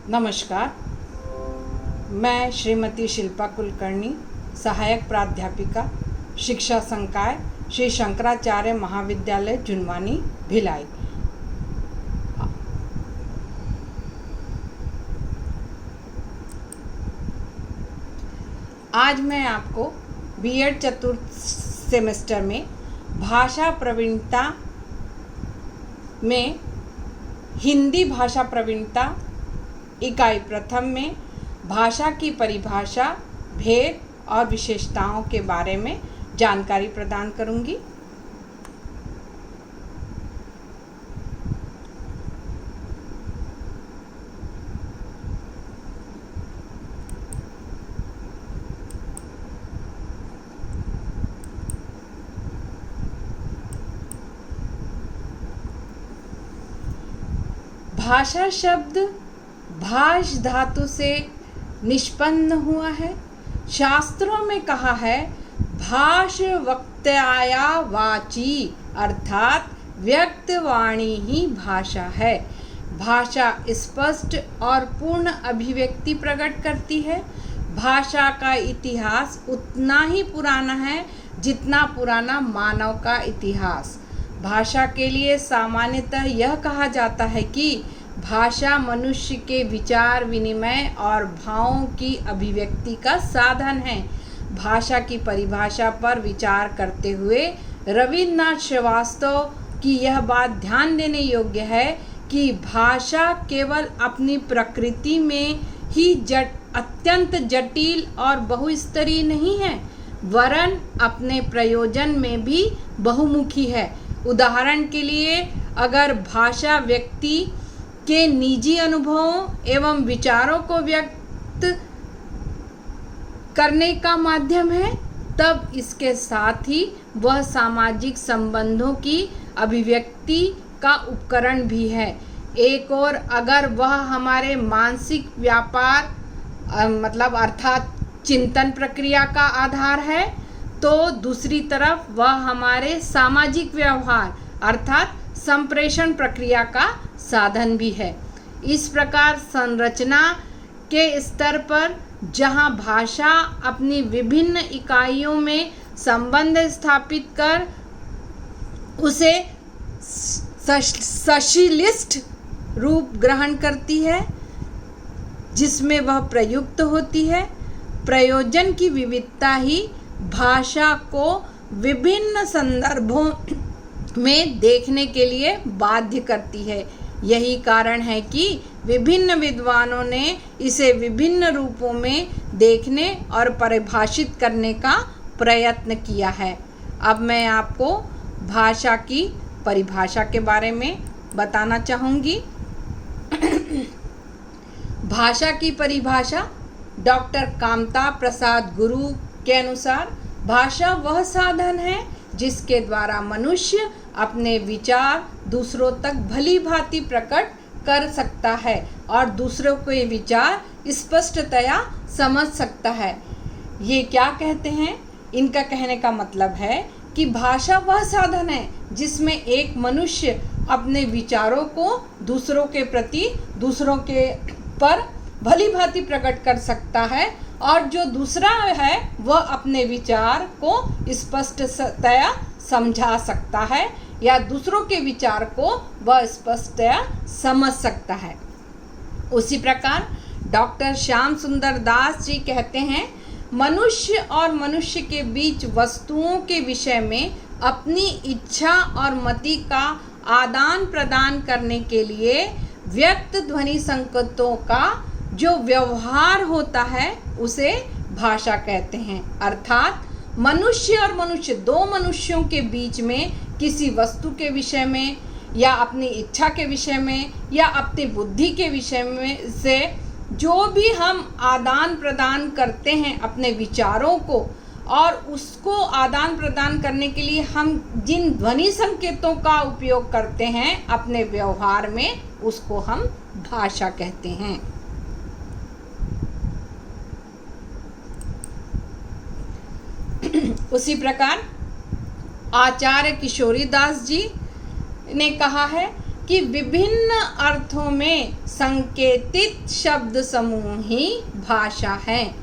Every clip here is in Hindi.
नमस्कार। मैं श्रीमती शिल्पा कुलकर्णी, सहायक प्राध्यापिका, शिक्षा संकाय श्री शंकराचार्य महाविद्यालय जुनवानी, भिलाई। आज मैं आपको बीएड चतुर्थ सेमेस्टर में भाषा प्रवीणता में हिंदी भाषा प्रवीणता इकाई प्रथम में भाषा की परिभाषा, भेद और विशेषताओं के बारे में जानकारी प्रदान करूंगी। भाषा शब्द भाष धातु से निष्पन्न हुआ है। शास्त्रों में कहा है भाष वक्त्याया वाची, अर्थात व्यक्त वाणी ही भाषा है। भाषा स्पष्ट और पूर्ण अभिव्यक्ति प्रकट करती है। भाषा का इतिहास उतना ही पुराना है जितना पुराना मानव का इतिहास। भाषा के लिए सामान्यतः यह कहा जाता है कि भाषा मनुष्य के विचार विनिमय और भावों की अभिव्यक्ति का साधन है। भाषा की परिभाषा पर विचार करते हुए रविन्द्रनाथ श्रीवास्तव की यह बात ध्यान देने योग्य है कि भाषा केवल अपनी प्रकृति में ही अत्यंत जटिल और बहुस्तरीय नहीं है, वरन अपने प्रयोजन में भी बहुमुखी है। उदाहरण के लिए, अगर भाषा व्यक्ति के निजी अनुभवों एवं विचारों को व्यक्त करने का माध्यम है, तब इसके साथ ही वह सामाजिक संबंधों की अभिव्यक्ति का उपकरण भी है। एक और अगर वह हमारे मानसिक व्यापार अर्थात चिंतन प्रक्रिया का आधार है, तो दूसरी तरफ वह हमारे सामाजिक व्यवहार अर्थात संप्रेषण प्रक्रिया का साधन भी है। इस प्रकार संरचना के स्तर पर जहाँ भाषा अपनी विभिन्न इकाइयों में संबंध स्थापित कर उसे सशिलिष्ट रूप ग्रहण करती है जिसमें वह प्रयुक्त होती है, प्रयोजन की विविधता ही भाषा को विभिन्न संदर्भों में देखने के लिए बाध्य करती है। यही कारण है कि विभिन्न विद्वानों ने इसे विभिन्न रूपों में देखने और परिभाषित करने का प्रयत्न किया है। अब मैं आपको भाषा की परिभाषा के बारे में बताना चाहूँगी। भाषा की परिभाषा डॉक्टर कामता प्रसाद गुरु के अनुसार भाषा वह साधन है जिसके द्वारा मनुष्य अपने विचार दूसरों तक भली भांति प्रकट कर सकता है और दूसरों के विचार स्पष्टतया समझ सकता है। ये क्या कहते हैं? इनका कहने का मतलब है कि भाषा वह साधन है जिसमें एक मनुष्य अपने विचारों को दूसरों के प्रति दूसरों के पर भली भांति प्रकट कर सकता है और जो दूसरा है वह अपने विचार को स्पष्टतया समझा सकता है या दूसरों के विचार को वह स्पष्टतया समझ सकता है। उसी प्रकार डॉक्टर श्याम सुंदर दास जी कहते हैं, मनुष्य और मनुष्य के बीच वस्तुओं के विषय में अपनी इच्छा और मति का आदान प्रदान करने के लिए व्यक्त ध्वनि संकेतों का जो व्यवहार होता है उसे भाषा कहते हैं। अर्थात मनुष्य और मनुष्य, दो मनुष्यों के बीच में किसी वस्तु के विषय में या अपनी इच्छा के विषय में या अपनी बुद्धि के विषय में से जो भी हम आदान प्रदान करते हैं अपने विचारों को, और उसको आदान प्रदान करने के लिए हम जिन ध्वनि संकेतों का उपयोग करते हैं अपने व्यवहार में, उसको हम भाषा कहते हैं। उसी प्रकार आचार्य किशोरी दास जी ने कहा है, कि विभिन्न अर्थों में संकेतित शब्द समूह ही भाषा है,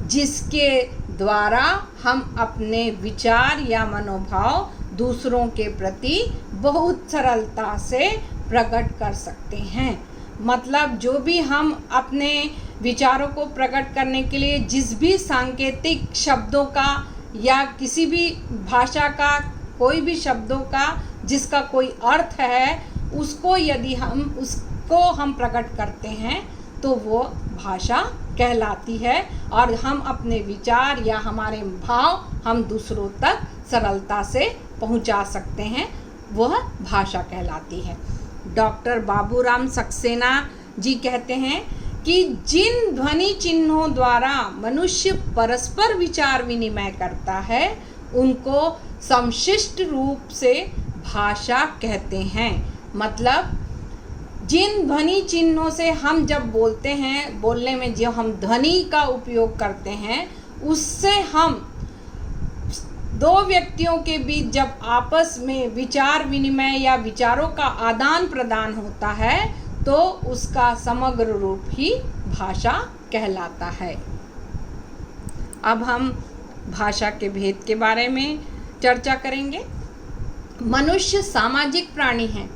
जिसके द्वारा हम अपने विचार या मनोभाव दूसरों के प्रति बहुत सरलता से प्रकट कर सकते हैं। मतलब जो भी हम अपने विचारों को प्रकट करने के लिए जिस भी सांकेतिक शब्दों का या किसी भी भाषा का कोई भी शब्दों का जिसका कोई अर्थ है, उसको यदि हम प्रकट करते हैं तो वो भाषा कहलाती है, और हम अपने विचार या हमारे भाव हम दूसरों तक सरलता से पहुंचा सकते हैं, वह भाषा कहलाती है। डॉक्टर बाबूराम सक्सेना जी कहते हैं कि जिन ध्वनि चिन्हों द्वारा मनुष्य परस्पर विचार विनिमय करता है उनको समशिष्ट रूप से भाषा कहते हैं। मतलब जिन ध्वनि चिन्हों से हम जब बोलते हैं, बोलने में जो हम ध्वनि का उपयोग करते हैं, उससे हम दो व्यक्तियों के बीच जब आपस में विचार विनिमय या विचारों का आदान प्रदान होता है तो उसका समग्र रूप ही भाषा कहलाता है। अब हम भाषा के भेद के बारे में चर्चा करेंगे। मनुष्य सामाजिक प्राणी है,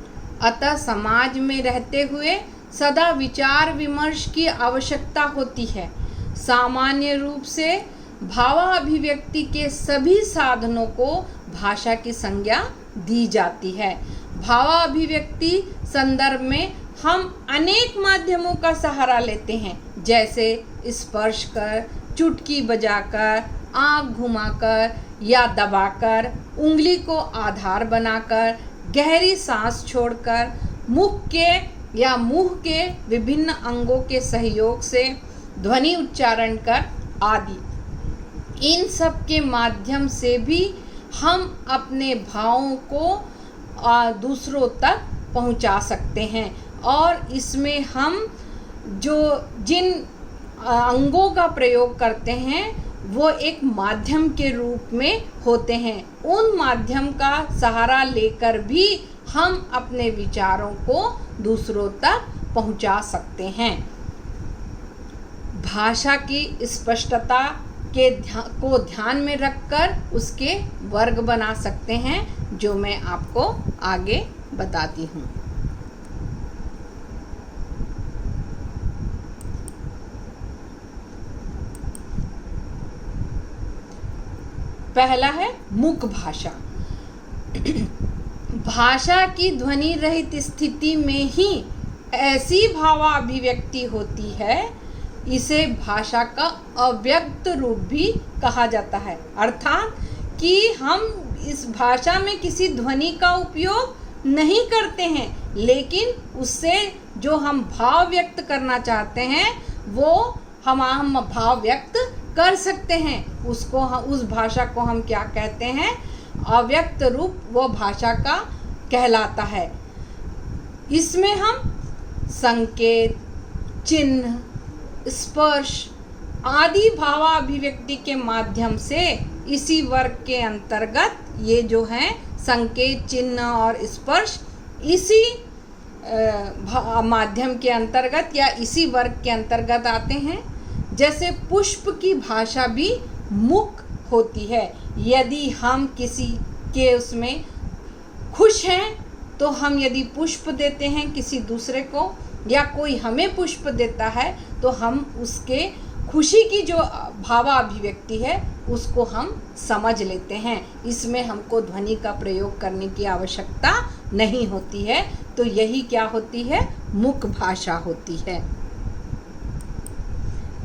अतः समाज में रहते हुए सदा विचार विमर्श की आवश्यकता होती है। सामान्य रूप से भावाभिव्यक्ति के सभी साधनों को भाषा की संज्ञा दी जाती है। भावाभिव्यक्ति संदर्भ में हम अनेक माध्यमों का सहारा लेते हैं, जैसे स्पर्श कर, चुटकी बजाकर, आँख घुमाकर या दबाकर, उंगली को आधार बनाकर, गहरी सांस छोड़कर, मुख के या मुंह के विभिन्न अंगों के सहयोग से ध्वनि उच्चारण कर आदि। इन सब के माध्यम से भी हम अपने भावों को दूसरों तक पहुंचा सकते हैं, और इसमें हम जिन अंगों का प्रयोग करते हैं वो एक माध्यम के रूप में होते हैं। उन माध्यम का सहारा लेकर भी हम अपने विचारों को दूसरों तक पहुंचा सकते हैं। भाषा की स्पष्टता को ध्यान में रखकर उसके वर्ग बना सकते हैं, जो मैं आपको आगे बताती हूँ। पहला है मूक भाषा। भाषा की ध्वनि रहित स्थिति में ही ऐसी भावाभिव्यक्ति होती है, इसे भाषा का अव्यक्त रूप भी कहा जाता है। अर्थात कि हम इस भाषा में किसी ध्वनि का उपयोग नहीं करते हैं, लेकिन उससे जो हम भाव व्यक्त करना चाहते हैं वो हम भाव व्यक्त कर सकते हैं। उस भाषा को हम क्या कहते हैं? अव्यक्त रूप वो भाषा का कहलाता है। इसमें हम संकेत, चिन्ह, स्पर्श आदि भावाभिव्यक्ति के माध्यम से इसी वर्ग के अंतर्गत ये जो हैं संकेत, चिन्ह और स्पर्श इसी माध्यम के अंतर्गत या इसी वर्ग के अंतर्गत आते हैं। जैसे पुष्प की भाषा भी मूक होती है। यदि हम किसी के उसमें खुश हैं तो हम यदि पुष्प देते हैं किसी दूसरे को, या कोई हमें पुष्प देता है, तो हम उसके खुशी की जो भावाभिव्यक्ति है उसको हम समझ लेते हैं। इसमें हमको ध्वनि का प्रयोग करने की आवश्यकता नहीं होती है। तो यही क्या होती है? मूक भाषा होती है।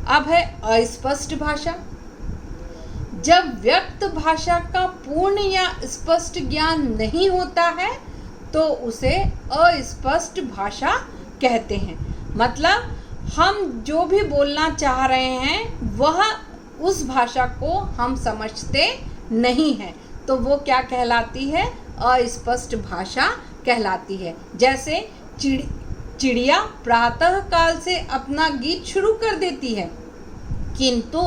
अब है अस्पष्ट भाषा। जब व्यक्त भाषा का पूर्ण या स्पष्ट ज्ञान नहीं होता है तो उसे अस्पष्ट भाषा कहते हैं। मतलब हम जो भी बोलना चाह रहे हैं वह उस भाषा को हम समझते नहीं हैं, तो वो क्या कहलाती है? अस्पष्ट भाषा कहलाती है। जैसे चिड़िया प्रातः काल से अपना गीत शुरू कर देती है, किंतु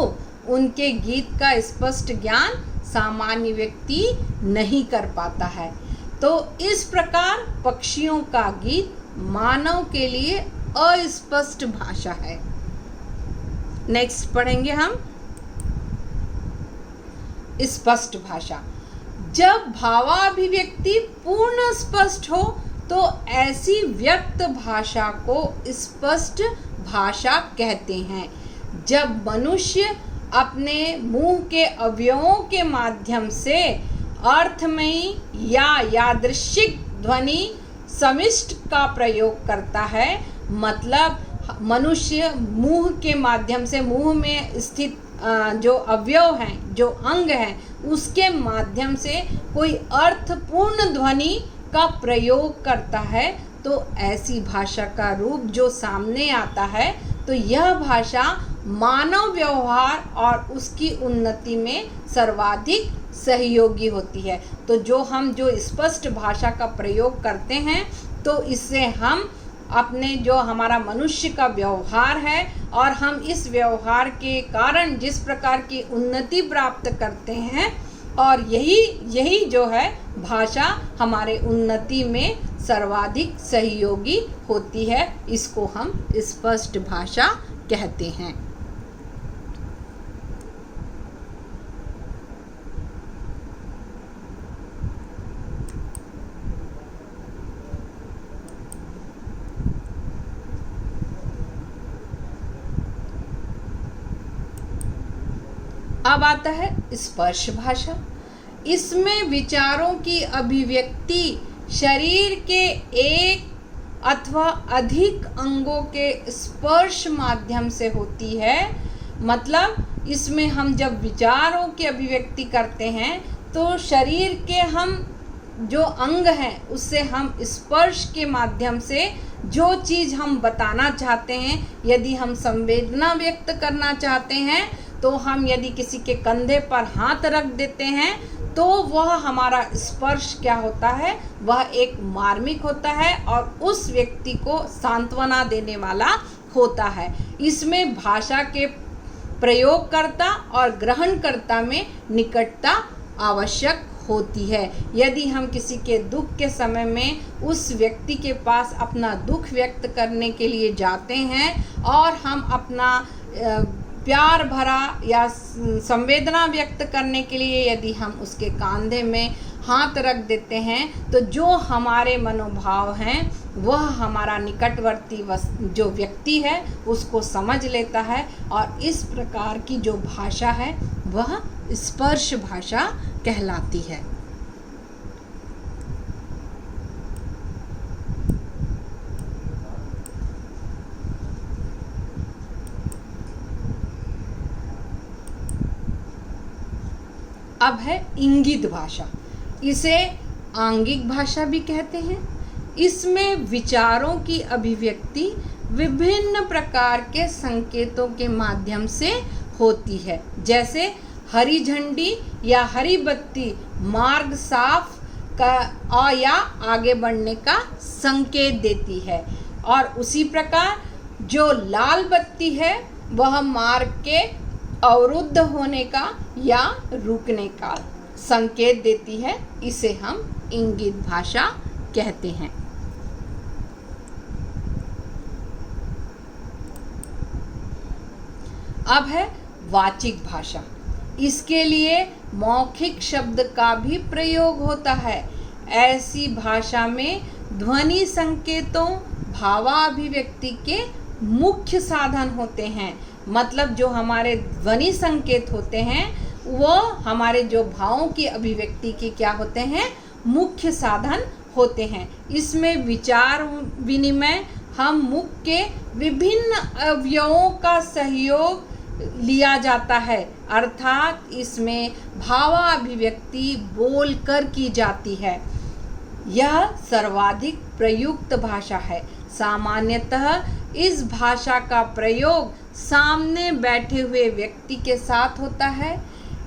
उनके गीत का स्पष्ट ज्ञान सामान्य व्यक्ति नहीं कर पाता है। तो इस प्रकार पक्षियों का गीत मानव के लिए अस्पष्ट भाषा है। नेक्स्ट पढ़ेंगे हम स्पष्ट भाषा। जब भावाभिव्यक्ति पूर्ण स्पष्ट हो तो ऐसी व्यक्त भाषा को स्पष्ट भाषा कहते हैं। जब मनुष्य अपने मुंह के अवयवों के माध्यम से अर्थमयी या यादृच्छिक ध्वनि समिष्ट का प्रयोग करता है, मतलब मनुष्य मुंह के माध्यम से, मुंह में स्थित जो अवयव हैं, जो अंग हैं, उसके माध्यम से कोई अर्थपूर्ण ध्वनि का प्रयोग करता है, तो ऐसी भाषा का रूप जो सामने आता है, तो यह भाषा मानव व्यवहार और उसकी उन्नति में सर्वाधिक सहयोगी होती है। तो जो स्पष्ट भाषा का प्रयोग करते हैं, तो इससे हम अपने जो हमारा मनुष्य का व्यवहार है और हम इस व्यवहार के कारण जिस प्रकार की उन्नति प्राप्त करते हैं, और यही जो है भाषा हमारे उन्नति में सर्वाधिक सहयोगी होती है, इसको हम स्पष्ट भाषा कहते हैं। अब आता है स्पर्श भाषा। इसमें विचारों की अभिव्यक्ति शरीर के एक अथवा अधिक अंगों के स्पर्श माध्यम से होती है। मतलब इसमें हम जब विचारों की अभिव्यक्ति करते हैं, तो शरीर के हम जो अंग हैं उससे हम स्पर्श के माध्यम से जो चीज़ हम बताना चाहते हैं, यदि हम संवेदना व्यक्त करना चाहते हैं, तो हम यदि किसी के कंधे पर हाथ रख देते हैं, तो वह हमारा स्पर्श क्या होता है, वह एक मार्मिक होता है और उस व्यक्ति को सांत्वना देने वाला होता है। इसमें भाषा के प्रयोगकर्ता और ग्रहणकर्ता में निकटता आवश्यक होती है। यदि हम किसी के दुख के समय में उस व्यक्ति के पास अपना दुख व्यक्त करने के लिए जाते हैं और हम अपना प्यार भरा या संवेदना व्यक्त करने के लिए यदि हम उसके कंधे में हाथ रख देते हैं, तो जो हमारे मनोभाव हैं वह हमारा निकटवर्ती जो व्यक्ति है उसको समझ लेता है, और इस प्रकार की जो भाषा है वह स्पर्श भाषा कहलाती है। अब है इंगित भाषा। इसे आंगिक भाषा भी कहते हैं। इसमें विचारों की अभिव्यक्ति विभिन्न प्रकार के संकेतों के माध्यम से होती है। जैसे हरी झंडी या हरी बत्ती मार्ग साफ का या आगे बढ़ने का संकेत देती है, और उसी प्रकार जो लाल बत्ती है वह मार्ग के अवरुद्ध होने का या रुकने का संकेत देती है। इसे हम इंगित भाषा कहते हैं। अब है वाचिक भाषा। इसके लिए मौखिक शब्द का भी प्रयोग होता है। ऐसी भाषा में ध्वनि संकेतों भावाभिव्यक्ति के मुख्य साधन होते हैं। मतलब जो हमारे ध्वनि संकेत होते हैं वो हमारे जो भावों की अभिव्यक्ति के क्या होते हैं, मुख्य साधन होते हैं। इसमें विचार विनिमय हम मुख के विभिन्न अवयवों का सहयोग लिया जाता है, अर्थात इसमें भावाभिव्यक्ति बोलकर की जाती है। यह सर्वाधिक प्रयुक्त भाषा है। सामान्यतः इस भाषा का प्रयोग सामने बैठे हुए व्यक्ति के साथ होता है।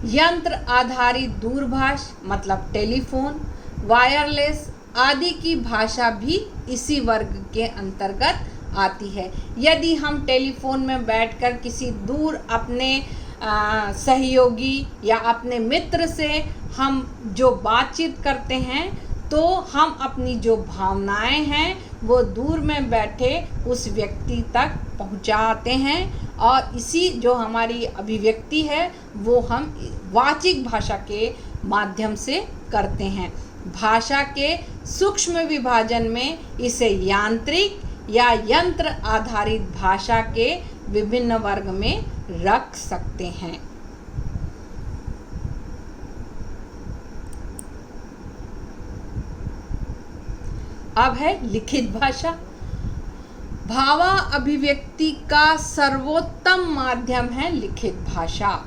यंत्र आधारित दूरभाष मतलब टेलीफोन, वायरलेस आदि की भाषा भी इसी वर्ग के अंतर्गत आती है। यदि हम टेलीफोन में बैठकर किसी दूर अपने सहयोगी या अपने मित्र से हम जो बातचीत करते हैं, तो हम अपनी जो भावनाएं हैं वो दूर में बैठे उस व्यक्ति तक पहुंचाते हैं, और इसी जो हमारी अभिव्यक्ति है वो हम वाचिक भाषा के माध्यम से करते हैं। भाषा के सूक्ष्म विभाजन में इसे यांत्रिक या यंत्र आधारित भाषा के विभिन्न वर्ग में रख सकते हैं। अब है लिखित भाषा। भावा अभिव्यक्ति का सर्वोत्तम माध्यम है लिखित भाषा।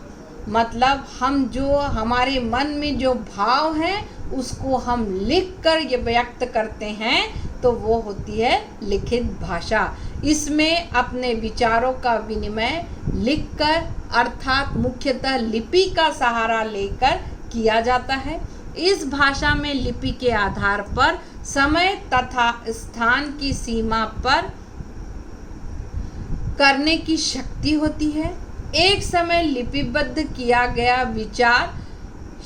मतलब हम जो हमारे मन में जो भाव हैं उसको हम लिख कर ये व्यक्त करते हैं तो वो होती है लिखित भाषा। इसमें अपने विचारों का विनिमय लिखकर अर्थात मुख्यतः लिपि का सहारा लेकर किया जाता है। इस भाषा में लिपि के आधार पर समय तथा स्थान की सीमा पर करने की शक्ति होती है। एक समय लिपिबद्ध किया गया विचार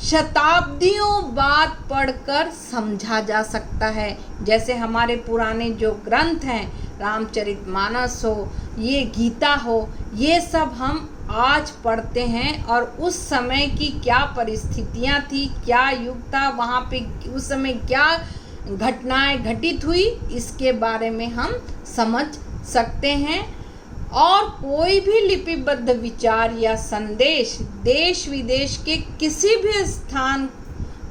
शताब्दियों बाद पढ़कर समझा जा सकता है। जैसे हमारे पुराने जो ग्रंथ हैं, रामचरितमानस हो, ये गीता हो, ये सब हम आज पढ़ते हैं और उस समय की क्या परिस्थितियां थी, क्या युग था, वहाँ पे उस समय क्या घटनाएं घटित हुई, इसके बारे में हम समझ सकते हैं। और कोई भी लिपिबद्ध विचार या संदेश देश विदेश के किसी भी स्थान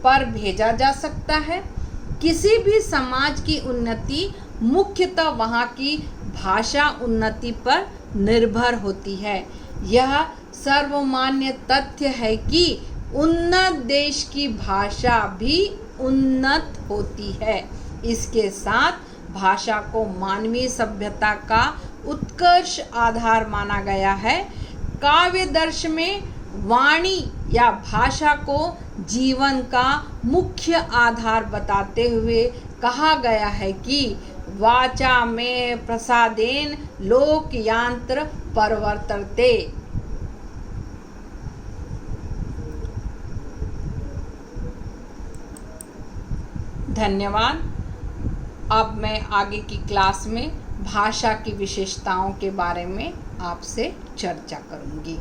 पर भेजा जा सकता है। किसी भी समाज की उन्नति मुख्यतः वहाँ की भाषा उन्नति पर निर्भर होती है। यह सर्वमान्य तथ्य है कि उन्नत देश की भाषा भी उन्नत होती है। इसके साथ भाषा को मानवीय सभ्यता का उत्कर्ष आधार माना गया है। काव्य दर्श में वाणी या भाषा को जीवन का मुख्य आधार बताते हुए कहा गया है कि वाचा में प्रसादेन लोकयांत्र परिवर्तते। धन्यवाद। अब मैं आगे की क्लास में भाषा की विशेषताओं के बारे में आपसे चर्चा करूंगी।